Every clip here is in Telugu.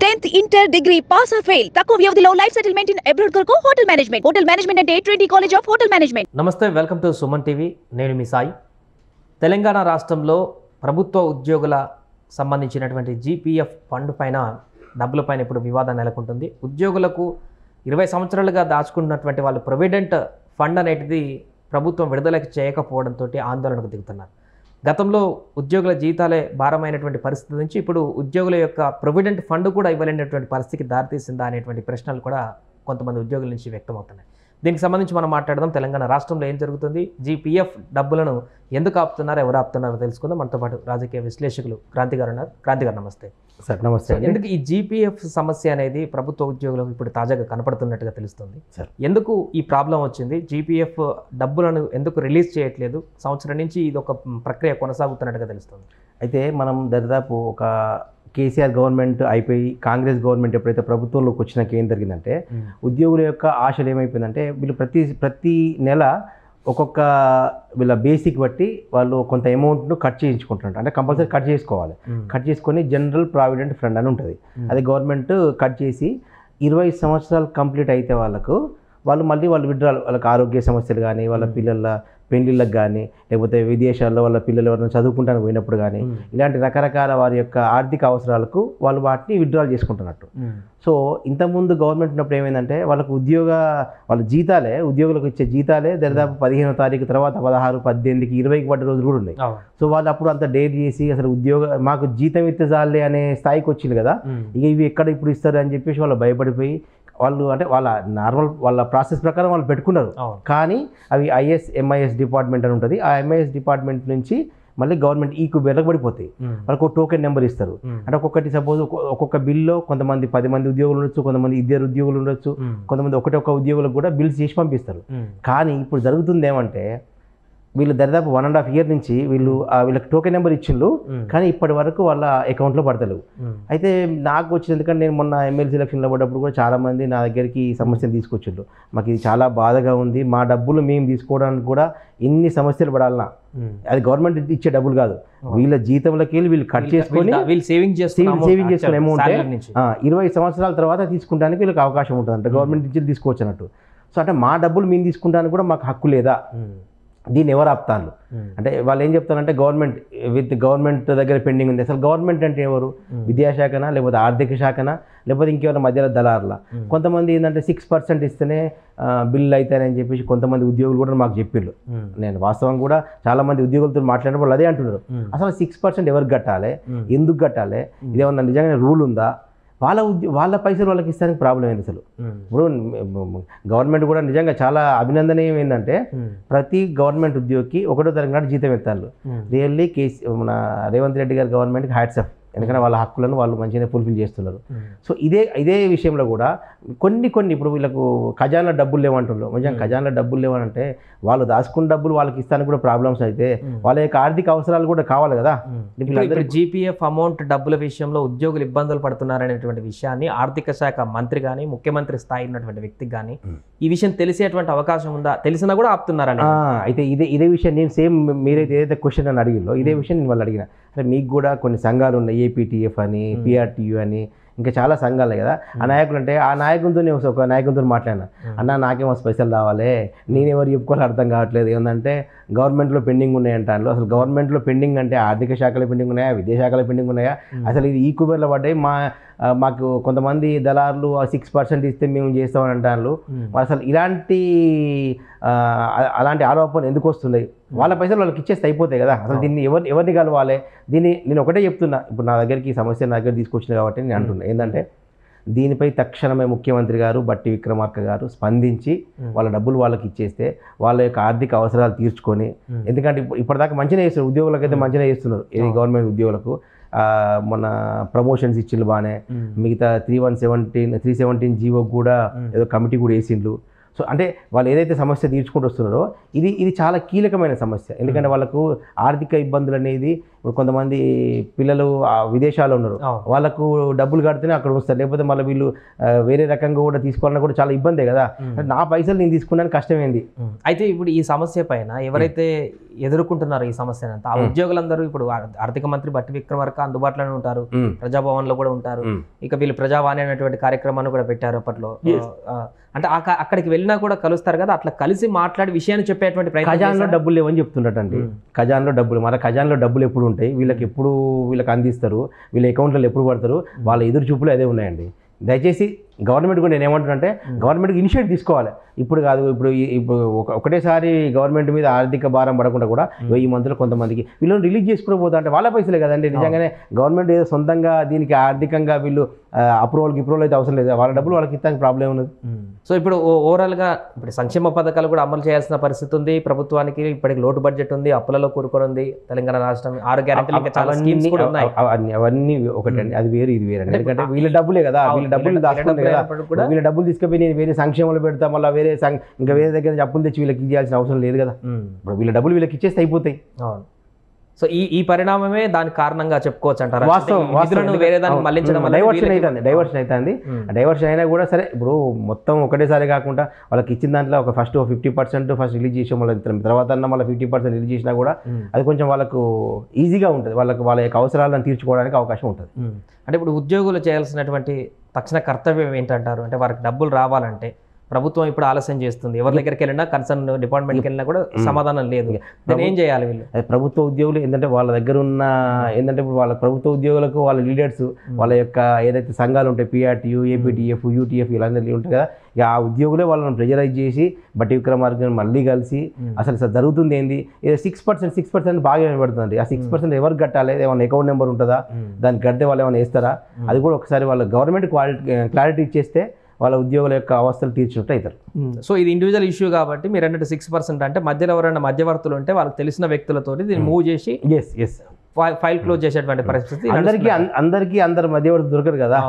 10th inter degree pass or fail తక్కువ వ్యవధిలో లైఫ్ సెటిల్మెంట్ ఇన్ అబ్రాడ్ కొరకు హోటల్ మేనేజ్మెంట్ అంటే Trinity college of hotel management. నమస్తే, వెల్కమ్ టు సుమన్ టీవీ. నేను మీ సాయి. తెలంగాణ రాష్ట్రంలో ప్రభుత్వ ఉద్యోగుల సంబంధించినటువంటి జీపీఎఫ్ ఫండ్ పైన డబ్బుల పైన ఇప్పుడు వివాదం నెలకొంటుంది. ఉద్యోగులకు 20 సంవత్సరాలుగా దాచుకున్నటువంటి వాళ్ళు ప్రొవిడెంట్ ఫండ్ అనేటిది ప్రభుత్వం విడుదలకు చేయకపోవడంతో ఆందోళనకు దిగుతున్నారు. గతంలో ఉద్యోగుల జీతాలే భారమైనటువంటి పరిస్థితి నుంచి ఇప్పుడు ఉద్యోగుల యొక్క ప్రొవిడెంట్ ఫండ్ కూడా ఇవ్వలేనటువంటి పరిస్థితికి దారితీసిందా అనేటువంటి ప్రశ్నలు కూడా కొంతమంది ఉద్యోగుల నుంచి వ్యక్తమవుతున్నాయి. దీనికి సంబంధించి మనం మాట్లాడదాం. తెలంగాణ రాష్ట్రంలో ఏం జరుగుతుంది, జీపీఎఫ్ డబ్బులను ఎందుకు ఆపుతున్నారు, ఎవరు ఆపుతున్నారో తెలుసుకుందాం. మనతో పాటు రాజకీయ విశ్లేషకులు క్రాంతి గారు ఉన్నారు. క్రాంతి గారు నమస్తే. సార్ నమస్తే. ఎందుకు ఈ జీపీఎఫ్ సమస్య అనేది ప్రభుత్వ ఉద్యోగులకు ఇప్పుడు తాజాగా కనపడుతున్నట్టుగా తెలుస్తుంది సార్? ఎందుకు ఈ ప్రాబ్లం వచ్చింది? జీపీఎఫ్ డబ్బులను ఎందుకు రిలీజ్ చేయట్లేదు? సంవత్సరం నుంచి ఇది ఒక ప్రక్రియ కొనసాగుతున్నట్టుగా తెలుస్తుంది. అయితే మనం దరిదాపు ఒక కేసీఆర్ గవర్నమెంట్ అయిపోయి కాంగ్రెస్ గవర్నమెంట్ ఎప్పుడైతే ప్రభుత్వంలోకి వచ్చినాక ఏం జరిగిందంటే ఉద్యోగుల యొక్క ఆశలు ఏమైపోయిందంటే వీళ్ళు ప్రతి నెల ఒక్కొక్క వీళ్ళ బేసిక్ బట్టి వాళ్ళు కొంత అమౌంట్ను కట్ చేయించుకుంటున్నారు. అంటే కంపల్సరీ కట్ చేసుకోవాలి. కట్ చేసుకొని జనరల్ ప్రావిడెంట్ ఫండ్ అని ఉంటుంది. అది గవర్నమెంట్ కట్ చేసి 20 సంవత్సరాలు కంప్లీట్ అయితే వాళ్ళు మళ్ళీ విడ్రాల్, వాళ్ళకి ఆరోగ్య సమస్యలు కానీ, వాళ్ళ పిల్లల పెళ్లిళ్ళకి కానీ, లేకపోతే విదేశాల్లో వాళ్ళ పిల్లలు ఎవరైనా చదువుకుంటానికి పోయినప్పుడు కానీ, ఇలాంటి రకరకాల వారి యొక్క ఆర్థిక అవసరాలకు వాళ్ళు వాటిని విత్డ్రాల్ చేసుకుంటున్నట్టు. సో ఇంతకుముందు గవర్నమెంట్ ఉన్నప్పుడు ఏమైందంటే వాళ్ళకు వాళ్ళ జీతాలే, ఉద్యోగులకు ఇచ్చే జీతాలే దాదాపు 15వ తారీఖు తర్వాత 16, 18కి 20కి పడ్డ రోజులు కూడా ఉన్నాయి. సో వాళ్ళు అప్పుడు అంత డేట్ చేసి అసలు మాకు జీతం ఇస్తే చాలే అనే స్థాయికి వచ్చింది కదా. ఇక ఇవి ఎక్కడ ఇప్పుడు ఇస్తారు అని చెప్పేసి వాళ్ళు భయపడిపోయి అంటే వాళ్ళ ప్రాసెస్ ప్రకారం వాళ్ళు పెట్టుకున్నారు. కానీ అవి MIS డిపార్ట్మెంట్ అని ఉంటుంది. ఆ MIS డిపార్ట్మెంట్ నుంచి మళ్ళీ గవర్నమెంట్ ఈక్యూబేర్లకు పడిపోతాయి. వాళ్ళకు ఒక టోకెన్ నెంబర్ ఇస్తారు. అంటే ఒక్కొక్కటి సపోజ్ ఒక్కొక్క బిల్లో కొంతమంది 10 మంది ఉద్యోగులు ఉండొచ్చు, కొంతమంది 2 ఉద్యోగులు ఉండొచ్చు, కొంతమంది ఒక్క ఉద్యోగులకు కూడా బిల్స్ చేసి పంపిస్తారు. కానీ ఇప్పుడు జరుగుతుంది ఏమంటే వీళ్ళు దాదాపు 1.5 year నుంచి వీళ్ళకి టోకెన్ నెంబర్ ఇచ్చిండ్రు, కానీ ఇప్పటి వరకు వాళ్ళ అకౌంట్లో పడతలేవు. అయితే నాకు వచ్చింది, ఎందుకంటే నేను మొన్న ఎమ్మెల్సీ ఎలక్షన్లో పడ్డప్పుడు కూడా చాలామంది నా దగ్గరికి ఈ సమస్యను తీసుకొచ్చిండ్రు. మాకు ఇది చాలా బాధగా ఉంది, మా డబ్బులు మేము తీసుకోవడానికి కూడా ఇన్ని సమస్యలు పడాలన్నా, అది గవర్నమెంట్ ఇచ్చే డబ్బులు కాదు, వీళ్ళ జీతంలోకి వెళ్ళి వీళ్ళు కట్ చేసుకొని సేవింగ్ చేసుకునే అమౌంట్ 20 సంవత్సరాల తర్వాత తీసుకుంటానికి వీళ్ళకి అవకాశం ఉంటుంది. అంటే గవర్నమెంట్ నుంచి తీసుకోవచ్చు అన్నట్టు. సో అంటే మా డబ్బులు మేము తీసుకుంటానికి కూడా మాకు హక్కు లేదా? దీన్ని ఎవరు ఆపుతారు? అంటే వాళ్ళు ఏం చెప్తారంటే గవర్నమెంట్ దగ్గర పెండింగ్ ఉంది. అసలు గవర్నమెంట్ అంటే ఎవరు? విద్యాశాఖనా, లేకపోతే ఆర్థిక శాఖనా, లేకపోతే ఇంకేమైనా మధ్యలో దళారులా? కొంతమంది ఏంటంటే 6% ఇస్తేనే బిల్లు అవుతాయని చెప్పేసి కొంతమంది ఉద్యోగులు కూడా మాకు చెప్పిళ్ళు. నేను వాస్తవం కూడా చాలా మంది ఉద్యోగులతో మాట్లాడిన వాళ్ళు అదే అంటున్నారు. అసలు 6% ఎవరికి కట్టాలి, ఎందుకు కట్టాలి, ఇదేమన్నా నిజంగా రూల్ ఉందా? వాళ్ళ పైసలు వాళ్ళకి ఇస్తానికి ప్రాబ్లం ఏంది అసలు? ఇప్పుడు గవర్నమెంట్ కూడా నిజంగా చాలా అభినందనీయం ఏంటంటే ప్రతి గవర్నమెంట్ ఉద్యోగికి 1వ తారీఖు నాడు జీతం ఎత్తారు. రియల్లీ మన రేవంత్ రెడ్డి గారి గవర్నమెంట్కి హ్యాట్స్ ఆఫ్. ఎందుకంటే వాళ్ళ హక్కులను వాళ్ళు మంచిగానే ఫుల్ఫిల్ చేస్తున్నారు. సో ఇదే విషయంలో కూడా కొన్ని ఇప్పుడు వీళ్ళకు ఖజానా డబ్బులు లేవంటున్నారు. నిజంగా ఖజానా డబ్బులు లేవనంటే వాళ్ళు దాచుకున్న డబ్బులు వాళ్ళకి ఇస్తానికి కూడా ప్రాబ్లమ్స్ అయితే వాళ్ళ యొక్క ఆర్థిక అవసరాలు కూడా కావాలి కదా. ఇప్పుడు జీపీఎఫ్ అమౌంట్ డబ్బుల విషయంలో ఉద్యోగులు ఇబ్బందులు పడుతున్నారనేటువంటి విషయాన్ని ఆర్థిక శాఖ మంత్రి కానీ, ముఖ్యమంత్రి స్థాయి ఉన్నటువంటి వ్యక్తికి కానీ ఈ విషయం తెలిసేటువంటి అవకాశం ఉందా? తెలిసినా కూడా ఆపుతున్నారని. అయితే ఇదే విషయం నేను సేమ్ మీరైతే ఏదైతే క్వశ్చన్ అని అడిగిలో ఇదే విషయం నేను వాళ్ళు అడిగిన. అంటే మీకు కూడా కొన్ని సంఘాలు ఉన్నాయి, APTF అని, PRTU అని, ఇంకా చాలా సంఘాలు కదా. ఆ నాయకులు అంటే ఆ నాయకులతో నేను ఒక నాయకులతో మాట్లాడినా, అన్న నాకేమో స్పెషల్ రావాలి, నేనెవరు చెప్పుకోవాలి అర్థం కావట్లేదు, ఏంటంటే గవర్నమెంట్లో పెండింగ్ ఉన్నాయంటాను. అసలు గవర్నమెంట్లో పెండింగ్ అంటే ఆర్థిక శాఖలో పెండింగ్ ఉన్నాయా, విద్యాశాఖలో పెండింగ్ ఉన్నాయా? అసలు ఇది ఈక్యూబర్లో పడ్డాయి. మాకు కొంతమంది దళారులు 6% ఇస్తే మేము చేస్తామని అంటారు. అసలు అలాంటి ఆరోపణలు ఎందుకు వస్తున్నాయి? వాళ్ళ పైసలు వాళ్ళకి ఇచ్చేస్తే అయిపోతాయి కదా. అసలు దీన్ని ఎవరిని కలవాలి? దీన్ని నేను ఒకటే చెప్తున్నా, ఇప్పుడు నా దగ్గరికి ఈ సమస్య నా దగ్గర తీసుకొచ్చింది కాబట్టి నేను అంటున్నా ఏంటంటే దీనిపై తక్షణమే ముఖ్యమంత్రి గారు బట్టి విక్రమార్క గారు స్పందించి వాళ్ళ డబ్బులు వాళ్ళకి ఇచ్చేస్తే వాళ్ళ యొక్క ఆర్థిక అవసరాలు తీర్చుకొని, ఎందుకంటే ఇప్పటిదాకా మంచిగా చేస్తున్నారు, ఉద్యోగులకు అయితే మంచిగా చేస్తున్నారు. ఇది గవర్నమెంట్ ఉద్యోగులకు మొన్న ప్రమోషన్స్ ఇచ్చిండ్రు బాగానే. మిగతా 317 జీవో కూడా ఏదో కమిటీ కూడా వేసిండ్రు. సో అంటే వాళ్ళు ఏదైతే సమస్య తీర్చుకుంటూ వస్తున్నారో ఇది చాలా కీలకమైన సమస్య. ఎందుకంటే వాళ్ళకు ఆర్థిక ఇబ్బందులు అనేది ఇప్పుడు కొంతమంది పిల్లలు విదేశాల్లో ఉన్నారు, వాళ్ళకు డబ్బులు కడితేనే అక్కడ వస్తారు, లేకపోతే మళ్ళీ వీళ్ళు వేరే రకంగా కూడా తీసుకోవాలన్నా కూడా చాలా ఇబ్బందే కదా. నా పైసలు నేను తీసుకున్నాను కష్టమైంది. అయితే ఇప్పుడు ఈ సమస్య పైన ఎవరైతే ఎదుర్కొంటున్నారో ఈ సమస్యను అంతా, ఆ ఉద్యోగులందరూ ఇప్పుడు ఆర్థిక మంత్రి బట్టి విక్రమార్క అందుబాటులోనే ఉంటారు, ప్రజాభవన్ లో కూడా ఉంటారు. ఇక వీళ్ళు ప్రజావాణి అనేటువంటి కార్యక్రమాన్ని కూడా పెట్టారు అప్పట్లో. అంటే అక్కడికి వెళ్ళినా కూడా కలుస్తారు కదా, అట్లా కలిసి మాట్లాడి విషయాన్ని చెప్పేటువంటి ప్రయత్నం. ఖజాన్లో డబ్బులు లేవని చెప్తుండటండి. ఖజాన్లో డబ్బులు, మన ఖజాన్లో డబ్బులు ఎప్పుడు ఉంటాయి, వీళ్ళకి అందిస్తారు, వీళ్ళ అకౌంట్లో ఎప్పుడు పడతారు, వాళ్ళ ఎదురు చూపులు అదే ఉన్నాయండి. దయచేసి గవర్నమెంట్ కూడా నేను ఏమంటున్నానంటే గవర్నమెంట్కి ఇనిషియేటివ్ తీసుకోవాలి. ఇప్పుడు కాదు, ఇప్పుడు ఒకటేసారి గవర్నమెంట్ మీద ఆర్థిక భారం పడకుండా కూడా 1000 మందిలో కొంతమందికి వీళ్ళని రిలీజ్ చేసుకుని పోతా అంటే వాళ్ళ పైసలే కదండి. నిజంగానే గవర్నమెంట్ ఏదో సొంతంగా దీనికి ఆర్థికంగా వీళ్ళు అప్రూవల్ అయితే అవసరం లేదు, వాళ్ళ డబ్బులు వాళ్ళకి ఇస్తానికి ప్రాబ్లం ఉన్నది. సో ఇప్పుడు ఓవరాల్గా ఇప్పుడు సంక్షేమ పథకాలు కూడా అమలు చేయాల్సిన పరిస్థితి ఉంది ప్రభుత్వానికి. ఇప్పటికి లోటు బడ్జెట్ ఉంది, అప్పులలో కూరుకొని తెలంగాణ రాష్ట్రం. 6 గ్యారెంటీలు అవన్నీ ఒకటండి, అది వేరు ఇది వేరండి. ఎందుకంటే వీళ్ళ డబ్బులే కదా, వీళ్ళ డబ్బులు దాచుకుంటే కదా, వీళ్ళ డబ్బులు తీసుకుపోయి నేను వేరే సంక్షేమాలు పెడతా, మళ్ళీ ఇంకా వేరే దగ్గర అప్పులు తెచ్చి వీళ్ళకి ఇవ్వాల్సిన అవసరం లేదు కదా. ఇప్పుడు వీళ్ళ డబ్బులు వీళ్ళకి ఇచ్చేస్తే అయిపోతాయి. సో ఈ పరిణామమే దానికి కారణంగా చెప్పుకోవచ్చు అంటారు. డైవర్షన్ అయినా కూడా సరే, ఇప్పుడు మొత్తం ఒకటేసారి కాకుండా వాళ్ళకి ఇచ్చిన దాంట్లో ఒక ఫస్ట్ 50% ఫస్ట్ రిలీజ్ చేసి మళ్ళీ తర్వాత మళ్ళీ 50% రిలీజ్ చేసినా కూడా అది కొంచెం వాళ్ళకు ఈజీగా ఉంటుంది, వాళ్ళ యొక్క అవసరాలను తీర్చుకోవడానికి అవకాశం ఉంటుంది. అంటే ఇప్పుడు ఉద్యోగులు చేయాల్సినటువంటి తక్షణ కర్తవ్యం ఏంటంటారు? అంటే వారికి డబ్బులు రావాలంటే ప్రభుత్వం ఇప్పుడు ఆలస్యం చేస్తుంది, ఎవరి దగ్గరికి వెళ్ళినా కన్సర్న్ డిపార్ట్మెంట్కి వెళ్ళినా కూడా సమాధానం లేదు. దాన్ని ఏం చేయాలి వీళ్ళు? ప్రభుత్వ ఉద్యోగులు ఏంటంటే వాళ్ళ దగ్గర ఉన్న ఏంటంటే ఇప్పుడు వాళ్ళ ప్రభుత్వ ఉద్యోగులకు వాళ్ళ లీడర్స్ వాళ్ళ యొక్క ఏదైతే సంఘాలు ఉంటాయి, PRTU, APTF, UTF ఇలాంటి ఉంటాయి కదా, ఇక ఆ ఉద్యోగులే వాళ్ళని ప్రెజరైజ్ చేసి బట్టి విక్రమార్కని మళ్ళీ కలిసి అసలు జరుగుతుంది ఏంది, ఏదో 6% బాగా వినబడుతుంది. ఆ 6% ఎవరికి కట్టాలి, ఏమైనా అకౌంట్ నెంబర్ ఉంటుందా, దానికి కడితే వాళ్ళు ఏమైనా వేస్తారా, అది కూడా ఒకసారి వాళ్ళ గవర్నమెంట్ క్లారిటీ ఇచ్చేస్తే వాళ్ళ ఉద్యోగుల యొక్క అవస్థలు తీర్చినట్టు అవుతారు. సో ఇది ఇండివిజువల్ ఇష్యూ కాబట్టి మీరు అన్నట్టు 6% అంటే మధ్యలో ఎవరైనా మధ్యవర్తులు ఉంటే వాళ్ళకి తెలిసిన వ్యక్తులతో దీన్ని మూవ్ చేసి ఫైల్ క్లోజ్ చేసేటువంటి పరిస్థితి. అందరు మధ్యవర్తులు దొరకరు కదా,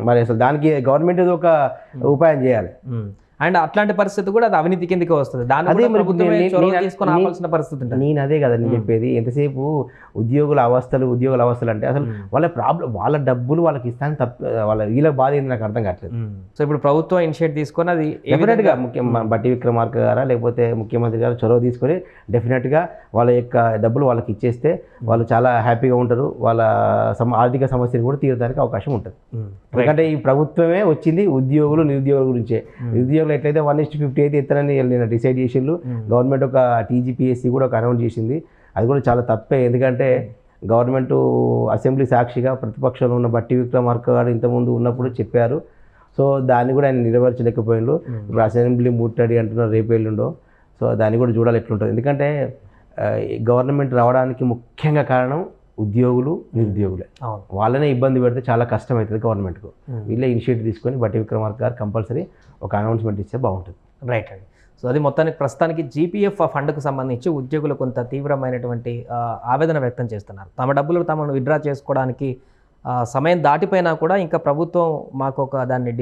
మరి అసలు దానికి గవర్నమెంట్ ఏదో ఒక ఉపాయం చేయాలి. అండ్ అట్లాంటి పరిస్థితి కూడా అది అవినీతి కిందకి వస్తుంది. నేను అదే కదా నేను చెప్పేది. ఎంతసేపు ఉద్యోగుల అవస్థలు అంటే అసలు వాళ్ళ ప్రాబ్లం, వాళ్ళ డబ్బులు వాళ్ళకి ఇస్తాను తప్ప వీళ్ళకి బాధ ఏంది నాకు అర్థం కావట్లేదు. సో ఇప్పుడు ప్రభుత్వం ఇనిషియేట్ తీసుకొని అది డెఫినెట్గా బట్టి విక్రమార్క గారా లేకపోతే ముఖ్యమంత్రి గారు చొరవ తీసుకొని డెఫినెట్గా వాళ్ళ యొక్క డబ్బులు వాళ్ళకి ఇచ్చేస్తే వాళ్ళు చాలా హ్యాపీగా ఉంటారు, వాళ్ళ ఆర్థిక సమస్యలు కూడా తీరడానికి అవకాశం ఉంటుంది. ఎందుకంటే ఈ ప్రభుత్వమే వచ్చింది ఉద్యోగులు నిరుద్యోగుల గురించే. నిరుద్యోగులు ఎట్లయితే 1:50 అయితే ఇస్తారని నేను డిసైడ్ చేసిండు. గవర్నమెంట్ ఒక TGPSC కూడా ఒక అనౌన్స్ చేసింది, అది కూడా చాలా తప్పే. ఎందుకంటే గవర్నమెంట్ అసెంబ్లీ సాక్షిగా ప్రతిపక్షంలో ఉన్న బట్టి విక్రమార్క గారు ఇంతకుముందు ఉన్నప్పుడు చెప్పారు. సో దాన్ని కూడా ఆయన నెరవేర్చలేకపోయిండు. ఇప్పుడు అసెంబ్లీ ముట్టడి అంటున్నారు రేపు ఎల్లుండో. సో దాన్ని కూడా చూడాలి ఎట్లుంటుంది. ఎందుకంటే గవర్నమెంట్ రావడానికి ముఖ్యంగా కారణం ఉద్యోగులు నిరుద్యోగులే. వాళ్ళనే ఇబ్బంది పెడితే చాలా కష్టం అవుతుంది గవర్నమెంట్కు. వీళ్ళే ఇనిషియేటివ్ తీసుకొని బట్టి విక్రమార్క గారు కంపల్సరీ ఒక అనౌన్స్మెంట్ ఇస్తే బాగుంటుంది. రైట్ అండి. సో అది మొత్తానికి ప్రస్తుతానికి GPF ఫండ్కు సంబంధించి ఉద్యోగులు కొంత తీవ్రమైనటువంటి ఆవేదన వ్యక్తం చేస్తున్నారు. తమ డబ్బులు తమను విత్డ్రా చేసుకోవడానికి సమయం దాటిపోయినా కూడా ఇంకా ప్రభుత్వం మాకు ఒక దాన్ని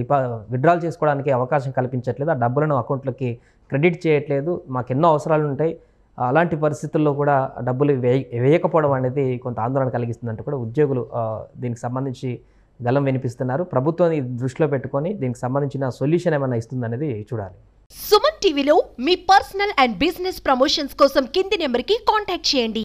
విత్డ్రాల్ చేసుకోవడానికి అవకాశం కల్పించట్లేదు, ఆ డబ్బులను అకౌంట్లకి క్రెడిట్ చేయట్లేదు, మాకు ఎన్నో అవసరాలు ఉంటాయి, అలాంటి పరిస్థితుల్లో కూడా డబ్బులు వేయకపోవడం అనేది కొంత ఆందోళన కలిగిస్తుందంటే కూడా ఉద్యోగులు దీనికి సంబంధించి గలం వినిపిస్తున్నారు. ప్రభుత్వం దృష్టిలో పెట్టుకొని దీనికి సంబంధించిన సొల్యూషన్ ఏమైనా ఇస్తుందనేది చూడాలి. సుమన్ టీవీలో మీ పర్సనల్ అండ్ బిజినెస్ ప్రమోషన్స్ కోసం కింది నెంబర్కి కాంటాక్ట్ చేయండి.